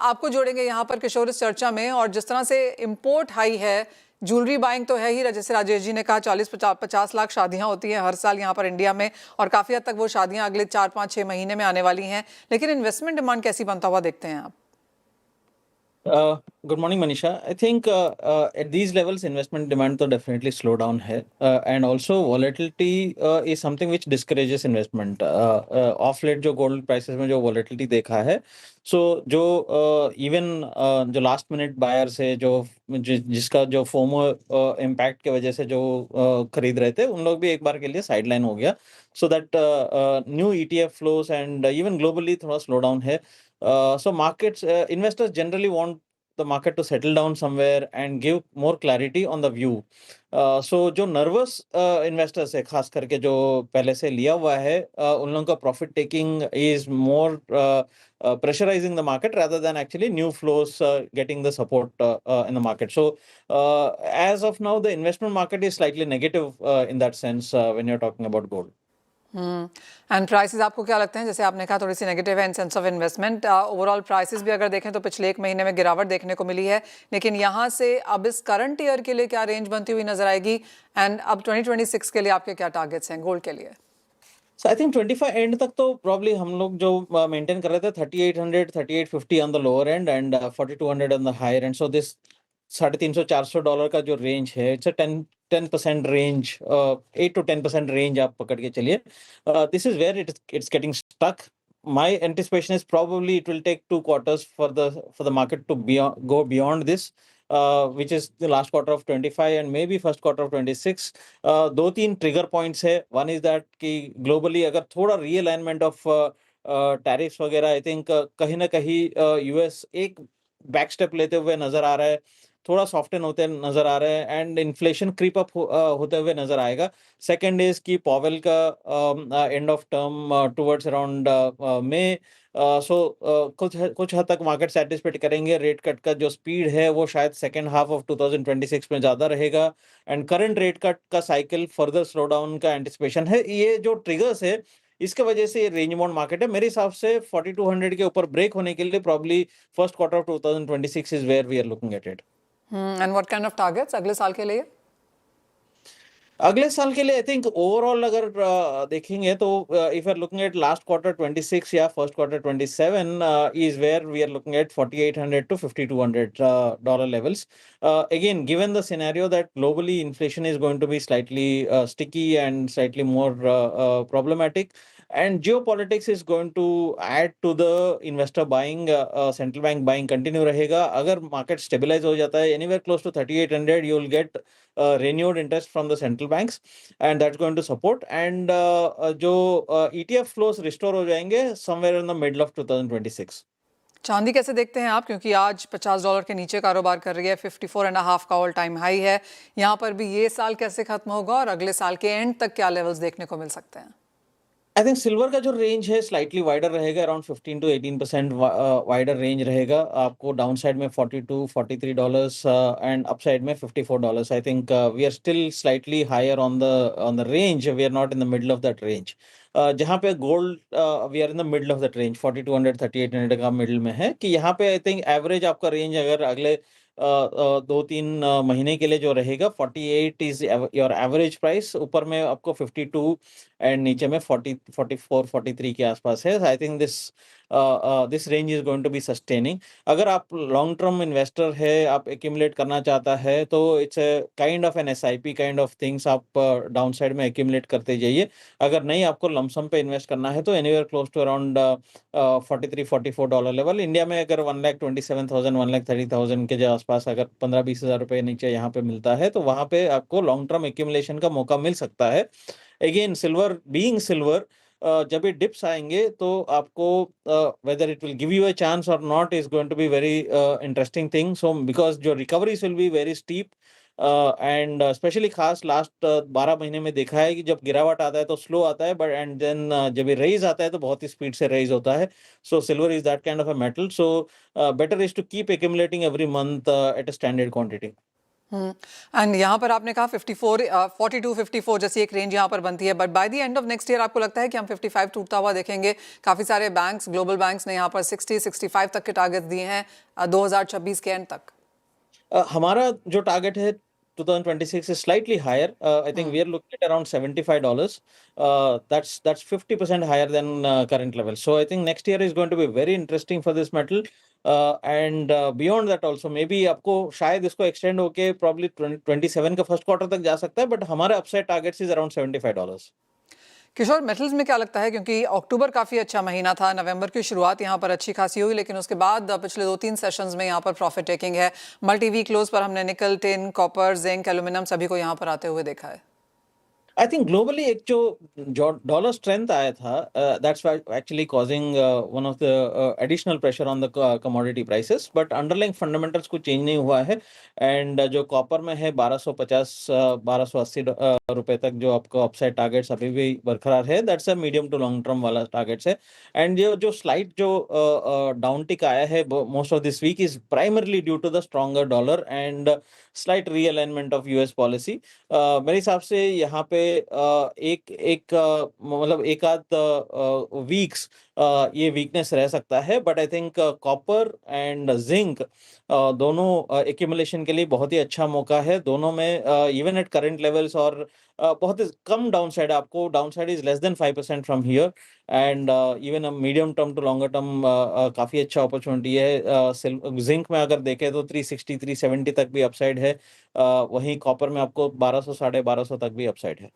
आपको जोड़ेंगे यहाँ पर किशोर इस चर्चा में। और जिस तरह से इम्पोर्ट हाई है, ज्वेलरी बाइंग तो है ही, जैसे राजेश जी ने कहा 40-50 लाख शादियां होती हैं हर साल यहाँ पर इंडिया में, और काफ़ी हद तक वो शादियां अगले 4-5-6 महीने में आने वाली हैं। लेकिन इन्वेस्टमेंट डिमांड कैसी बनता हुआ देखते हैं आप? Good morning, Manisha. I think at these levels, investment demand to definitely slow down hai. And also volatility is something which discourages investment. Off late जो gold prices में जो volatility देखा है, so जो even जो last minute buyers है, जिसका जो FOMO impact के वजह से जो खरीद रहे थे, उन लोग भी एक बार के लिए sideline हो गया. So that new ETF flows and even globally थोड़ा slow down है. So markets, investors generally want the market to settle down somewhere and give more clarity on the view. So जो nervous investors है, खास करके जो पहले से लिया हुआ है, उन लोगों का profit taking is more pressurizing the market rather than actually new flows getting the support in the market. So as of now, the investment market is slightly negative in that sense when you're talking about gold. And prices आपको क्या लगते हैं? जैसे आपने कहा थोड़ी सी negative है in sense of investment. Overall prices भी अगर देखें तो पिछले एक महीने में गिरावट देखने को मिली है, लेकिन यहाँ से अब इस करंट ईयर के लिए क्या रेंज बनती हुई नजर आएगी? एंड अब 2026 के लिए आपके क्या टारगेट्स हैं गोल्ड के लिए? So I think 25 एंड तक तो probably हम लोग जो मेंटेन कर रहे थे 3800 3850 on the lower end and 4200 on the higher end. So this $350-400 का जो रेंज है, it's a 10% range, 8 to 10% range आप पकड़ के चलिए. This is where it's getting stuck. My anticipation is probably it will take 2 quarters for the market to go beyond this, which is the last quarter of 25 and maybe first quarter of 26. दो तीन trigger points है. One is that कि globally अगर थोड़ा realignment of tariffs वगैरह, I think कहीं ना कहीं यूएस एक बैक स्टेप लेते हुए नजर आ रहा है, थोड़ा सॉफ्टन होते नजर आ रहे हैं एंड इन्फ्लेशन क्रीप अप होते हुए नजर आएगा. सेकंड इज कि पॉवेल का end of term towards around May. So कुछ हद तक मार्केट सेटिस्फाइड करेंगे. रेट कट का जो स्पीड है वो शायद सेकेंड हाफ ऑफ 2026 में ज्यादा रहेगा एंड करंट रेट कट का साइकिल फर्दर स्लो डाउन का एंटिसिपेशन है. ये जो ट्रिगर्स है इसके वजह से ये रेंज बाउंड मार्केट है. मेरे हिसाब से 4200 के ऊपर ब्रेक होने के लिए probably first quarter of 2026 is where we are looking at it. And what kind of targets अगले साल के लिए? अगले साल के लिए आई थिंक ओवरऑल अगर देखेंगे तो if are looking at last quarter 26 या first quarter 27 is where we are looking at 4800 to 5200 dollar levels. Again, given the scenario that globally inflation is going to be slightly sticky and slightly more problematic, and geopolitics is going to add to the investor buying, central bank buying continue रहेगा. अगर market stabilize हो जाता है anywhere close to 3800, you will get renewed interest from the central banks and that's going to support. And जो ETF flows restore हो जाएंगे somewhere in the middle of 2026. चांदी कैसे देखते हैं आप? क्योंकि आज $50 के नीचे कारोबार कर रही है, 54.5 का ऑल टाइम हाई है. यहाँ पर भी ये साल कैसे खत्म होगा और अगले साल के एंड तक क्या लेवल्स देखने को मिल सकते हैं? आई थिंक सिल्वर का जो रेंज है स्लाइटली वाइडर रहेगा, अराउंड 15 to 18% वाइडर रेंज रहेगा. आपको डाउन साइड में $42-43 एंड अप साइड में $54. I think we are still slightly higher on the range. We are not in the middle of that range. जहाँ पे gold we are in the middle of that range, 4200 3800 का middle में है. कि यहाँ पे I think average आपका range अगर अगले 2-3 महीने के लिए जो रहेगा 48 इज योर एवरेज प्राइस. ऊपर में आपको 52 एंड नीचे में 44 43 के आसपास है. I think this range is going to be sustaining. अगर आप लॉन्ग टर्म इन्वेस्टर है, आप एक्यूमुलेट करना चाहता है, तो it's a kind of an SIP kind of things. आप डाउन साइड में एक्यूमुलेट करते जाइए. अगर नहीं आपको लमसम पे इन्वेस्ट करना है तो anywhere close to around $43-44 level. India में अगर 1,27,000 1,30,000 के जो आसपास अगर 15-20 हज़ार रुपए नीचे यहाँ पे मिलता है तो वहां पे आपको लॉन्ग टर्म एक्यूमुलेशन का मौका मिल सकता है. अगेन सिल्वर बीइंग सिल्वर, जब ये डिप्स आएंगे तो आपको whether it will give you a chance और not is going to be very interesting thing. So because जो recoveries will be very steep and specially खास लास्ट 12 महीने में देखा है कि जब गिरावट आता है तो स्लो आता है, बट एंड देन जब ये रेज आता है तो बहुत ही स्पीड से रेज होता है. So silver is that kind of a metal. So better is to keep accumulating every month at a standard quantity. And यहाँ पर आपने कहा 42 54 जैसी एक रेंज यहाँ पर बनती है, but by the end of next year आपको लगता है कि हम 55 टूटता हुआ देखेंगे? काफ़ी सारे बैंक्स, ग्लोबल बैंक्स ने यहाँ पर 65 तक के टारगेट दिए हैं 2026 के एंड तक। हमारा जो टारगेट है 2026 is slightly higher. I think we are looking at around $75. That's 50% higher than current level. So I think next year is going to be very interesting for this metal. And beyond that also maybe आपको शायद इसको extend होके probably 2027 का first quarter तक जा सकता है, but हमारा upside targets is around $75। Kishore, metals में क्या लगता है, क्योंकि अक्टूबर काफ़ी अच्छा महीना था, नवंबर की शुरुआत यहाँ पर अच्छी खासी हुई, लेकिन उसके बाद पिछले 2-3 सेशंस में यहाँ पर प्रॉफिट टेकिंग है। मल्टी वीक क्लोज पर हमने निकल, टिन, कॉपर, जिंक, एल्यूमिनियम सभी को यहाँ पर आते हुए देखा है। आई थिंक ग्लोबली एक जो डॉलर स्ट्रेंथ आया था, that's actually causing one of the additional pressure on the commodity prices, but underlying fundamentals कुछ चेंज नहीं हुआ है। एंड जो कॉपर में है 1250 1280 रुपए तक जो आपको अपसाइड टारगेट्स अभी भी बरकरार है, that's a medium to long term वाला टारगेट्स है। एंड जो स्लाइट जो डाउन टिक आया है most of this week is primarily due to the stronger dollar and slight realignment of US policy. मेरे हिसाब से यहाँ पे मतलब एक आध वीक्स ये वीकनेस रह सकता है, but I think copper and zinc दोनों एक्यूमुलेशन के लिए बहुत ही अच्छा मौका है। दोनों में इवन एट करंट लेवल्स और बहुत ही कम डाउनसाइड, आपको downside is less than 5% from here. And even medium term to longer term काफी अच्छा अपॉर्चुनिटी है। जिंक में अगर देखें तो 360 370 तक भी अपसाइड है। वहीं कॉपर में आपको 1200 1250 तक भी अपसाइड है।